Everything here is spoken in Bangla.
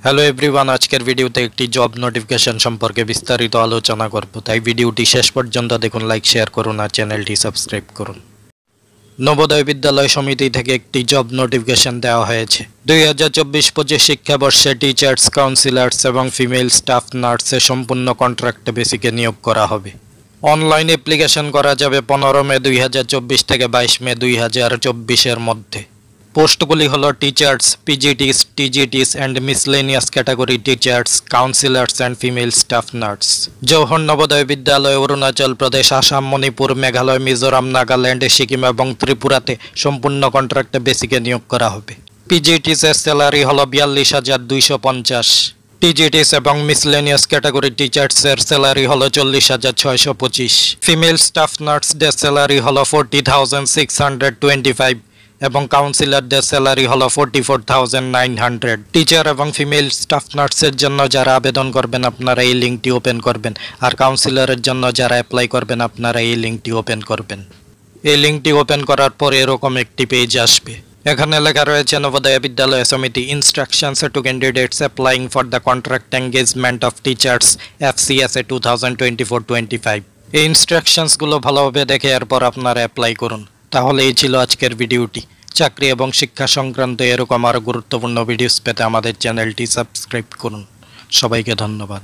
হ্যালো এভরিওয়ান, আজকের ভিডিওতে একটি জব নোটিফিকেশন সম্পর্কে বিস্তারিত আলোচনা করব, তাই ভিডিওটি শেষ পর্যন্ত দেখুন, লাইক শেয়ার করুন আর চ্যানেলটি সাবস্ক্রাইব করুন। নবোদয় বিদ্যালয় সমিতি থেকে একটি জব নোটিফিকেশন দেওয়া হয়েছে। 2024-25 শিক্ষাবর্ষে টিচার্স, কাউন্সিলার্স এবং ফিমেল স্টাফ নার্সে সম্পূর্ণ কন্ট্রাক্ট বেসিকে নিয়োগ করা হবে। অনলাইন অ্যাপ্লিকেশন করা যাবে 15 মে 2024 থেকে 22 মে 2024 মধ্যে। পোস্টগুলি হলো teachers, PGTs, TGTs and miscellaneous category teachers, counsellors and female staff nurse. Jawahar Navodaya Vidyalaya Arunachal প্রদেশ, আসাম, মণিপুর, মেঘালয়, মিজোরাম, নাগাল্যান্ড, সিকিম এবং ত্রিপুরাতে সম্পূর্ণ কন্ট্রাক্টে বেসিকে নিয়োগ করা হবে। পিজিটিসের স্যালারি হলো 42,250। টিজিটিস এবং মিসলেনিয়াস ক্যাটাগরি টিচার্সের স্যালারি হলো 40,625। ফিমেল স্টাফ নার্সদের স্যালারি হলো 40,625 এবং কাউন্সিলরদের স্যালারি হলো 44,900। টিচার এবং ফিমেল স্টাফ নার্সের জন্য যারা আবেদন করবেন আপনারা এই লিঙ্কটি ওপেন করবেন, আর কাউন্সিলরের জন্য যারা অ্যাপ্লাই করবেন আপনারা এই লিঙ্কটি ওপেন করবেন। এই লিঙ্কটি ওপেন করার পর এরকম একটি পেজ আসবে। এখানে লেখা রয়েছে Navodaya Vidyalaya Samiti instructions to candidates applying for the contract engagement of teachers FCSA 2024-25। এই ইনস্ট্রাকশনসগুলো ভালোভাবে দেখে এরপর আপনারা অ্যাপ্লাই করুন। তাহলে এই ছিল আজকের ভিডিওটি। চাকরি এবং শিক্ষা সংক্রান্ত এরকম আরও গুরুত্বপূর্ণ ভিডিওস পেতে আমাদের চ্যানেলটি সাবস্ক্রাইব করুন। সবাইকে ধন্যবাদ।